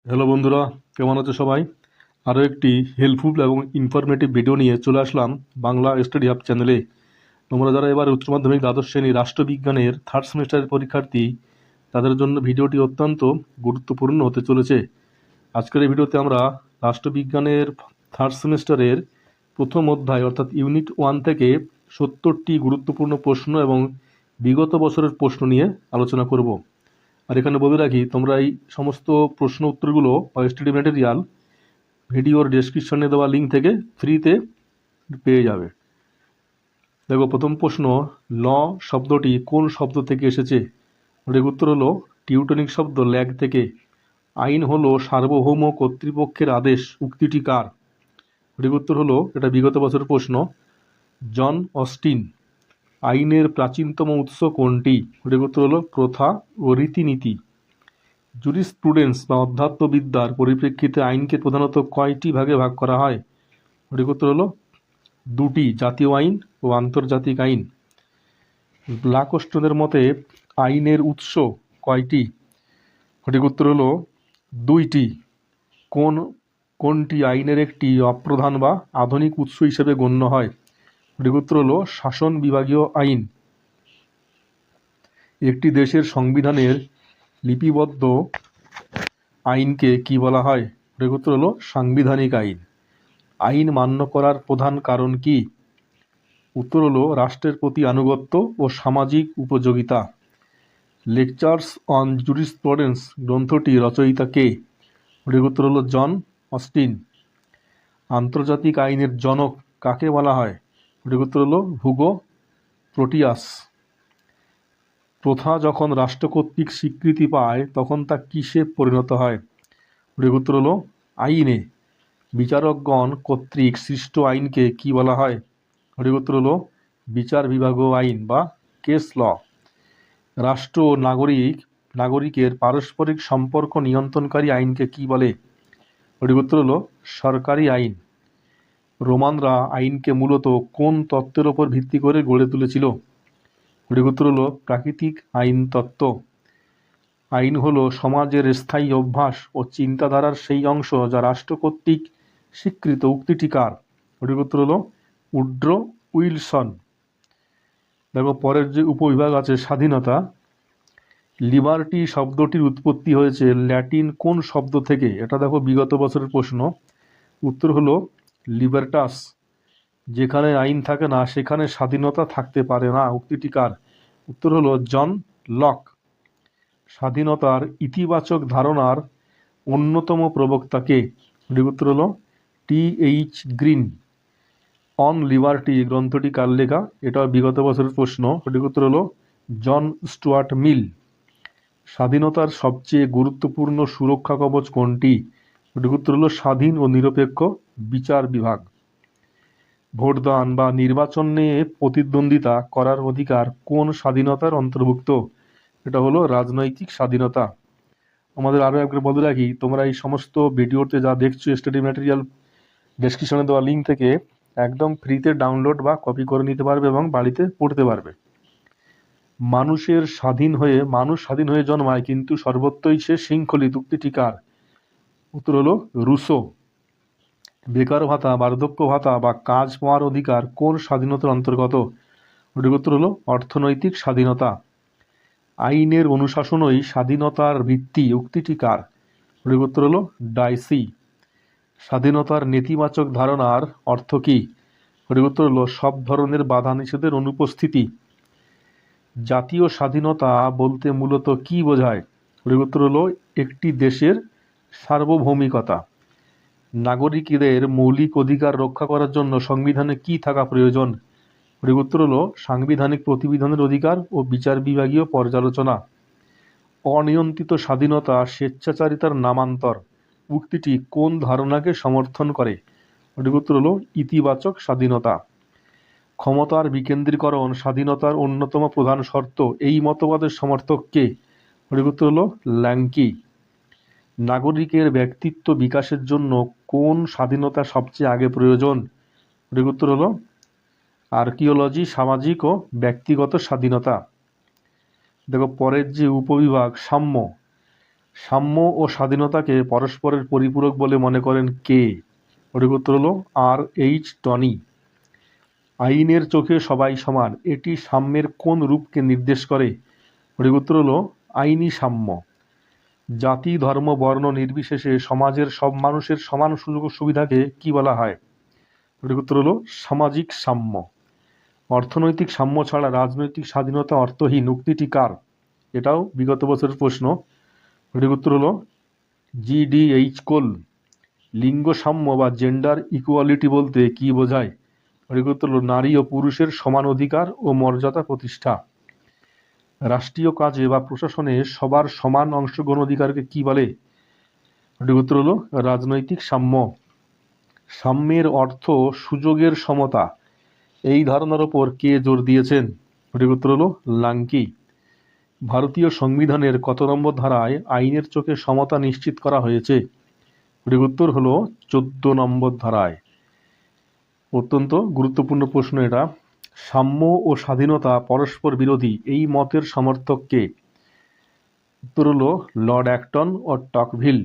Hello বন্ধুরা, কেমন আছো সবাই? আরও একটি হেল্পফুল এবং ইনফরমেটিভ ভিডিও নিয়ে চলে আসলাম বাংলা স্টাডি হাব চ্যানেলে। তোমরা যারা এবার উচ্চ মাধ্যমিক দ্বাদশ শ্রেণী রাষ্ট্রবিজ্ঞানের থার্ড সেমিস্টারের পরীক্ষার্থী, তাদের জন্য ভিডিওটি অত্যন্ত গুরুত্বপূর্ণ হতে চলেছে। আজকের এই ভিডিওতে আমরা রাষ্ট্রবিজ্ঞানের থার্ড সেমিস্টারের প্রথম অধ্যায় অর্থাৎ ইউনিট 1 থেকে 70টি গুরুত্বপূর্ণ প্রশ্ন এবং বিগত বছরের প্রশ্ন নিয়ে আলোচনা করব। আর এখানে বলে রাখি, তোমরা এই সমস্ত প্রশ্ন উত্তরগুলো বা স্টাডি ম্যাটেরিয়াল ভিডিওর ডেসক্রিপশনে দেওয়া লিঙ্ক থেকে ফ্রিতে পেয়ে যাবে। দেখো, প্রথম প্রশ্ন, ল শব্দটি কোন শব্দ থেকে এসেছে? এর উত্তর হলো টিউটনিক শব্দ ল্যাগ থেকে। আইন হলো সার্বভৌম কর্তৃপক্ষের আদেশ, উক্তিটি কার? এর উত্তর হলো, এটা বিগত বছরের প্রশ্ন, জন অস্টিন। আইনের প্রাচীনতম উৎস কোনটি? এর উত্তর হলো প্রথা ও রীতিনীতি। জুরিসপ্রুডেন্স বা অধ্যাত্মবিদ্যার পরিপ্রেক্ষিতে আইনকে প্রধানত কয়টি ভাগে ভাগ করা হয়? সঠিক উত্তর হলো দুটি, জাতীয় আইন ও আন্তর্জাতিক আইন। লাকস্টনের মতে আইনের উৎস কয়টি? সঠিক উত্তর হলো দুইটি। কোনটি আইনের একটি অপ্রধান বা আধুনিক উৎস হিসেবে গণ্য হয়? সঠিক উত্তর হলো শাসন বিভাগীয় আইন। একটি দেশের সংবিধানের লিপিবদ্ধ আইনকে কি বলা হয়? সঠিক উত্তর হলো সাংবিধানিক আইন। আইন মান্য করার প্রধান কারণ কি? উত্তর হলো রাষ্ট্রের প্রতি আনুগত্য ও সামাজিক উপযোগিতা। লেকচার্স অন জুরিসপ্রুডেন্স গ্রন্থটি রচয়িতা কে? সঠিক উত্তর হলো জন অস্টিন। আন্তর্জাতিক আইনের জনক কাকে বলা হয়? সঠিক উত্তর হলো হুগো প্রোটিয়াস। প্রথা যখন রাষ্ট্র কর্তৃক স্বীকৃতি পায় তখন তা কিসে পরিণত হয়? সঠিক উত্তর হলো আইনে। বিচারকগণ কর্তৃক সৃষ্ট আইনকে কি বলা হয়? সঠিক উত্তর হলো বিচার বিভাগীয় আইন বা কেস ল। রাষ্ট্র ও নাগরিকের পারস্পরিক সম্পর্ক নিয়ন্ত্রণকারী আইনকে কি বলে? সঠিক উত্তর হলো সরকারি আইন। রোমানরা আইনকে মূলত কোন তত্ত্বের ওপর ভিত্তি করে গড়ে তুলেছিল? সঠিক উত্তর হলো প্রাকৃতিক আইন তত্ত্ব। আইন হলো সমাজের স্থায়ী অভ্যাস ও চিন্তাধারার সেই অংশ যা রাষ্ট্র কর্তৃক স্বীকৃত, উক্তিটি কার? সঠিক উত্তর হলো উড্রো উইলসন। দেখো, পরের যে উপবিভাগ আছে স্বাধীনতা। লিবার্টি শব্দটির উৎপত্তি হয়েছে ল্যাটিন কোন শব্দ থেকে? এটা দেখো বিগত বছরের প্রশ্ন। উত্তর হলো লিবার্টাস। যেখানে আইন থাকে না সেখানে স্বাধীনতা থাকতে পারে না, উক্তিটি কার? উত্তর হলো জন লক। স্বাধীনতার ইতিবাচক ধারণার অন্যতম প্রবক্তা কে? সঠিক উত্তর হলো টি.এইচ. গ্রিন। অন লিবার্টি গ্রন্থটি কার লেখা? এটা বিগত বছরের প্রশ্ন। সঠিক উত্তর হলো জন স্টুয়ার্ট মিল। স্বাধীনতার সবচেয়ে গুরুত্বপূর্ণ সুরক্ষা কবচ কোনটি? সঠিক উত্তর হলো স্বাধীন ও নিরপেক্ষ বিচার বিভাগ। ভোটদান বা নির্বাচনে প্রতিদ্বন্দ্বিতা করার অধিকার কোন স্বাধীনতার অন্তর্ভুক্ত? এটা হলো রাজনৈতিক স্বাধীনতা। আমাদের আরও একবার বলে রাখি, তোমরা এই সমস্ত ভিডিওতে যা দেখছো স্টাডি ম্যাটেরিয়াল ডেসক্রিপশনে দেওয়া লিঙ্ক থেকে একদম ফ্রিতে ডাউনলোড বা কপি করে নিতে পারবে এবং বাড়িতে পড়তে পারবে। মানুষ স্বাধীন হয়ে জন্মায়, কিন্তু সর্বত্রই সে শৃঙ্খলিত, উক্তিটি কার? উত্তর হলো রুসো। বেকার ভাতা, বার্ধক্য ভাতা বা কাজ পাওয়ার অধিকার কোন স্বাধীনতার অন্তর্গত? সঠিক উত্তর হলো অর্থনৈতিক স্বাধীনতা। আইনের অনুশাসনই স্বাধীনতার ভিত্তি, উক্তিটি কার? সঠিক উত্তর হলো ডাইসি। স্বাধীনতার নেতিবাচক ধারণার অর্থ কি? সঠিক উত্তর হলো সব ধরনের বাধা নিষেধের অনুপস্থিতি। জাতীয় স্বাধীনতা বলতে মূলত কি বোঝায়? সঠিক উত্তর হলো একটি দেশের সার্বভৌমিকতা। নাগরিকদের মৌলিক অধিকার রক্ষা করার জন্য সংবিধানে কি থাকা প্রয়োজন? সঠিক উত্তর হলো সাংবিধানিক প্রতিবিধানের অধিকার ও বিচার বিভাগীয় পর্যালোচনা। অনিয়ন্ত্রিত স্বাধীনতা স্বেচ্ছাচারিতার নামান্তর, উক্তিটি কোন ধারণাকে সমর্থন করে? সঠিক উত্তর হলো ইতিবাচক স্বাধীনতা। ক্ষমতার বিকেন্দ্রীকরণ স্বাধীনতার অন্যতম প্রধান শর্ত, এই মতবাদের সমর্থক কে? সঠিক উত্তর হলো ল্যাংকি। নাগরিকের ব্যক্তিত্ব বিকাশের জন্য কোন স্বাধীনতা সবচেয়ে আগে প্রয়োজন? সঠিক উত্তর হলো আর্কিওলজি, সামাজিক ও ব্যক্তিগত স্বাধীনতা। দেখো, পরের যে উপবিভাগ সাম্য। সাম্য ও স্বাধীনতাকে পরস্পরের পরিপূরক বলে মনে করেন কে? সঠিক উত্তর হলো R.H. টনি। আইনের চোখে সবাই সমান, এটি সাম্যের কোন রূপকে নির্দেশ করে? সঠিক উত্তর হলো আইনি সাম্য। জাতি, ধর্ম, বর্ণ নির্বিশেষে সমাজের সব মানুষের সমান সুযোগ ও সুবিধাকে কি বলা হয়? সঠিক উত্তর হলো সামাজিক সাম্য। অর্থনৈতিক সাম্য ছাড়া রাজনৈতিক স্বাধীনতা অর্থহীন, উক্তিটি কার? এটাও বিগত বছরের প্রশ্ন। সঠিক উত্তর হলো G.D.H. কোল। লিঙ্গ সাম্য বা জেন্ডার ইকুয়ালিটি বলতে কি বোঝায়? সঠিক উত্তর হলো নারী ও পুরুষের সমান অধিকার ও মর্যাদা প্রতিষ্ঠা। রাষ্ট্রীয় কাজে বা প্রশাসনে সবার সমান অংশগ্রহণ অধিকারকে কি বলে? সঠিক উত্তর হলো রাজনৈতিক সাম্য। সাম্যের অর্থ সুযোগের সমতা, এই ধারণার ওপর কে জোর দিয়েছেন? সঠিক উত্তর হলো লাংকি। ভারতীয় সংবিধানের কত নম্বর ধারায় আইনের চোখে সমতা নিশ্চিত করা হয়েছে? সঠিক উত্তর হলো 14 নম্বর ধারায়। অত্যন্ত গুরুত্বপূর্ণ প্রশ্ন এটা। সাম্য ও স্বাধীনতা পরস্পর বিরোধী, এই মতের সমর্থক কে? উত্তর হলো লর্ড অ্যাক্টন ও টকভিল।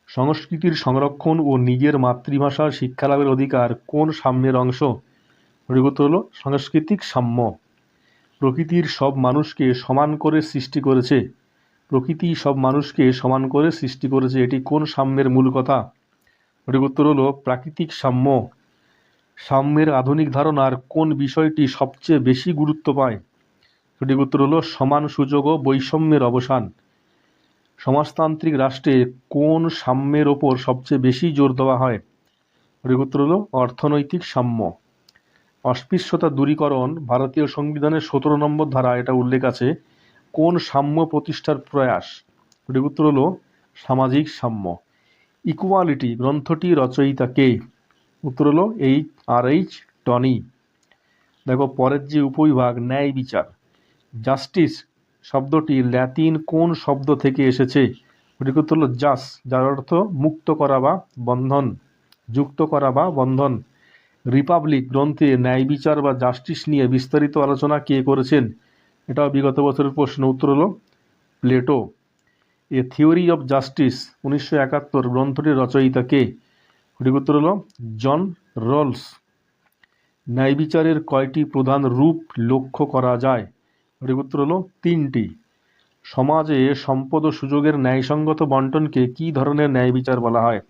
সংস্কৃতির সংরক্ষণ ও নিজের মাতৃভাষার শিক্ষালাভের অধিকার কোন সাম্যের অংশ? সঠিক উত্তর হলো সাংস্কৃতিক সাম্য। প্রকৃতির সব মানুষকে সমান করে সৃষ্টি করেছে, প্রকৃতি সব মানুষকে সমান করে সৃষ্টি করেছে, এটি কোন সাম্যের মূল কথা? সঠিক উত্তর হলো প্রাকৃতিক সাম্য। সাম্যের আধুনিক ধারণার কোন বিষয়টি সবচেয়ে বেশি গুরুত্ব পায়? সঠিক উত্তর হলো সমান সুযোগ ও বৈষম্যের অবসান। সমাজতান্ত্রিক রাষ্ট্রে কোন সাম্যের ওপর সবচেয়ে বেশি জোর দেওয়া হয়? সঠিক উত্তর হলো অর্থনৈতিক সাম্য। অস্পৃশ্যতা দূরীকরণ ভারতীয় সংবিধানের 17 নম্বর ধারা এটা উল্লেখ আছে, কোন সাম্য প্রতিষ্ঠার প্রয়াস? সঠিক উত্তর হলো সামাজিক সাম্য। ইকুয়ালিটি গ্রন্থটি রচয়িতা কে? উত্তর হলো R.H. টনি। দেখো পরের যে উপবিভাগ ন্যায় বিচার, জাস্টিস শব্দটি ল্যাতিন কোন শব্দ থেকে এসেছে? সঠিক উত্তর হলো জাস, যার অর্থ মুক্ত করা বা বন্ধন, যুক্ত করা বা বন্ধন। রিপাবলিক গ্রন্থে ন্যায় বিচার বা জাস্টিস নিয়ে বিস্তারিত আলোচনা কে করেছেন? এটাও বিগত বছরের প্রশ্ন। উত্তর হলো Plato. A theory of justice 1971 গ্রন্থটির রচয়িতা কে? সঠিক উত্তর হলো জন রলস। ন্যায় বিচারের কয়টি প্রধান রূপ লক্ষ্য করা যায়? সঠিক উত্তর হলো 3টি। সমাজে সম্পদ ও সুযোগের ন্যায়সঙ্গত বন্টনকে কি ধরনের ন্যায় বিচার বলা হয়?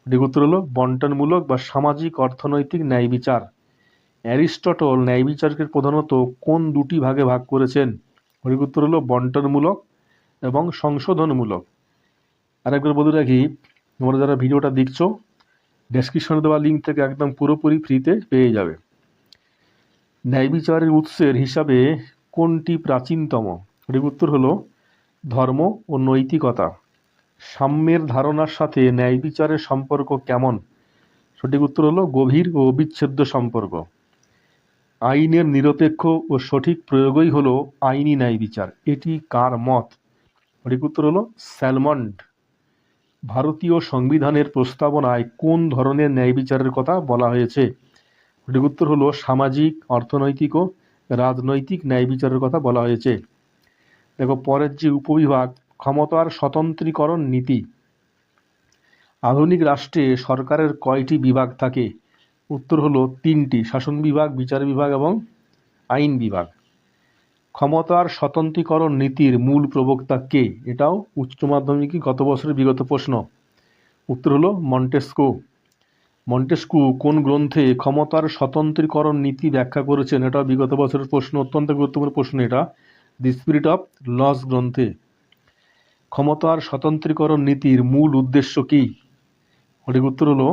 সঠিক উত্তর হলো বন্টনমূলক বা সামাজিক অর্থনৈতিক ন্যায় বিচার। অ্যারিস্টটল ন্যায় বিচারকে প্রধানত কোন দুটি ভাগে ভাগ করেছেন? সঠিক উত্তর হলো বন্টনমূলক এবং সংশোধনমূলক। আরেকবার বলে রাখি, তোমরা যারা ভিডিওটা দেখছো ডেসক্রিপশনে দেওয়া লিঙ্ক থেকে একদম পুরোপুরি ফ্রিতে পেয়ে যাবে। ন্যায় বিচারের উৎসের হিসাবে কোনটি প্রাচীনতম? সঠিক উত্তর হলো ধর্ম ও নৈতিকতা। সাম্যের ধারণার সাথে ন্যায় বিচারের সম্পর্ক কেমন? সঠিক উত্তর হলো গভীর ও অবিচ্ছেদ্য সম্পর্ক। আইনের নিরপেক্ষ ও সঠিক প্রয়োগই হলো আইনি ন্যায় বিচার, এটি কার মত? সঠিক উত্তর হলো স্যালমন্ড। ভারতীয় সংবিধানের প্রস্তাবনায় কোন ধরনের ন্যায় বিচারের কথা বলা হয়েছে? সঠিক উত্তর হলো সামাজিক, অর্থনৈতিক ও রাজনৈতিক ন্যায় বিচারের কথা বলা হয়েছে। দেখো পরের যে উপবিভাগ ক্ষমতার স্বতন্ত্রীকরণ নীতি। আধুনিক রাষ্ট্রে সরকারের কয়টি বিভাগ থাকে? উত্তর হলো 3টি, শাসন বিভাগ, বিচার বিভাগ এবং আইন বিভাগ। ক্ষমতার স্বতন্ত্রীকরণ নীতির মূল প্রবক্তা কে? এটাও উচ্চ মাধ্যমিকে গত বছরের বিগত প্রশ্ন। উত্তর হলো মন্টেস্কু। মন্টেস্কু কোন গ্রন্থে ক্ষমতার স্বতন্ত্রীকরণ নীতি ব্যাখ্যা করেছেন? এটাও বিগত বছরের প্রশ্ন, অত্যন্ত গুরুত্বপূর্ণ প্রশ্ন এটা, দি স্পিরিট অফ লস গ্রন্থে। ক্ষমতার স্বতন্ত্রীকরণ নীতির মূল উদ্দেশ্য কি? সঠিক উত্তর হলো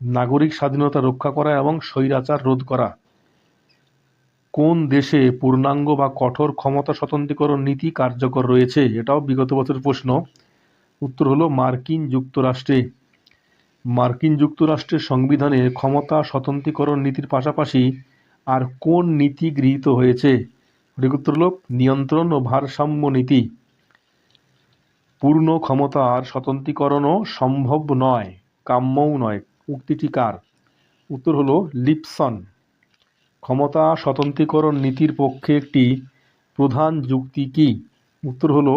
নাগরিক স্বাধীনতা রক্ষা করা এবং স্বৈরাচার রোধ করা। কোন দেশে পূর্ণাঙ্গ বা কঠোর ক্ষমতা স্বতন্ত্রীকরণ নীতি কার্যকর রয়েছে? এটাও বিগত বছরের প্রশ্ন। উত্তর হলো মার্কিন যুক্তরাষ্ট্রে। মার্কিন যুক্তরাষ্ট্রের সংবিধানে ক্ষমতা স্বতন্ত্রীকরণ নীতির পাশাপাশি আর কোন নীতি গৃহীত হয়েছে? সঠিক উত্তর হলো নিয়ন্ত্রণ ও ভারসাম্য নীতি। পূর্ণ ক্ষমতার স্বতন্ত্রীকরণও সম্ভব নয়, কাম্যও নয়, উক্তিটি কার? উত্তর হলো লিপসন। ক্ষমতা স্বতন্ত্রীকরণ নীতির পক্ষে একটি প্রধান যুক্তি কি? উত্তর হলো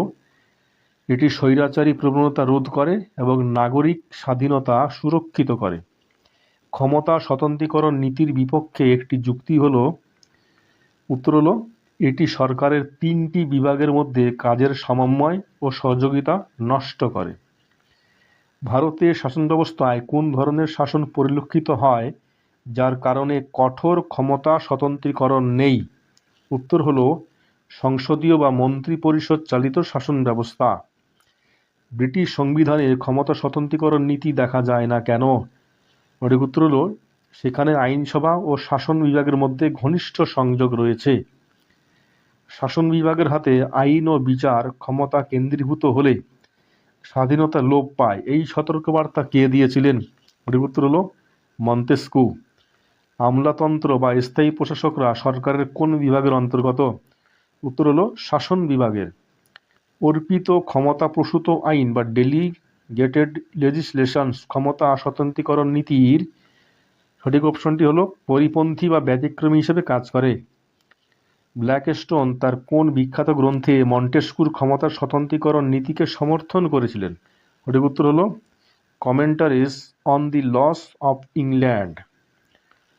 এটি স্বৈরাচারী প্রবণতা রোধ করে এবং নাগরিক স্বাধীনতা সুরক্ষিত করে। ক্ষমতা স্বতন্ত্রীকরণ নীতির বিপক্ষে একটি যুক্তি হলো, উত্তর হলো, এটি সরকারের 3টি বিভাগের মধ্যে কাজের সমন্বয় ও সহযোগিতা নষ্ট করে। ভারতের শাসন ব্যবস্থায় কোন ধরনের শাসন পরিলক্ষিত হয় যার কারণে কঠোর ক্ষমতা স্বতন্ত্রীকরণ নেই? উত্তর হলো সংসদীয় বা মন্ত্রী পরিষদ চালিত শাসন ব্যবস্থা। ব্রিটিশ সংবিধানে ক্ষমতা স্বতন্ত্রীকরণ নীতি দেখা যায় না কেন? সঠিক উত্তর হলো সেখানে আইনসভা ও শাসন বিভাগের মধ্যে ঘনিষ্ঠ সংযোগ রয়েছে। শাসন বিভাগের হাতে আইন ও বিচার ক্ষমতা কেন্দ্রীভূত হলে স্বাধীনতা লোপ পায়, এই সতর্কবার্তা কে দিয়েছিলেন? সঠিক উত্তর হলো মন্তেস্কু। আমলাতন্ত্র বা স্থায়ী প্রশাসকরা সরকারের কোন বিভাগের অন্তর্গত? উত্তর হলো শাসন বিভাগের। অর্পিত ক্ষমতাপ্রসূত আইন বা ডেলিগেটেড লেজিসলেশনস ক্ষমতা স্বতন্ত্রীকরণ নীতির সঠিক অপশনটি হলো পরিপন্থী বা ব্যতিক্রমী হিসেবে কাজ করে। ব্ল্যাকস্টোন তার কোন বিখ্যাত গ্রন্থে মন্টেস্কুর ক্ষমতা স্বতন্ত্রীকরণ নীতিকে সমর্থন করেছিলেন? সঠিক উত্তর হলো commentaries on the laws of England.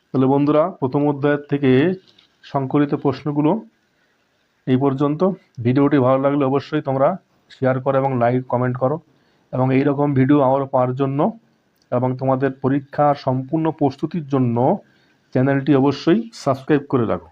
তাহলে বন্ধুরা, প্রথম অধ্যায়ের থেকে সংকলিত প্রশ্নগুলো এই পর্যন্ত। ভিডিওটি ভালো লাগলে অবশ্যই তোমরা শেয়ার করো এবং লাইক কমেন্ট করো, এবং এই রকম ভিডিও আরও পাওয়ার জন্য এবং তোমাদের পরীক্ষার সম্পূর্ণ প্রস্তুতির জন্য চ্যানেলটি অবশ্যই সাবস্ক্রাইব করে রাখো।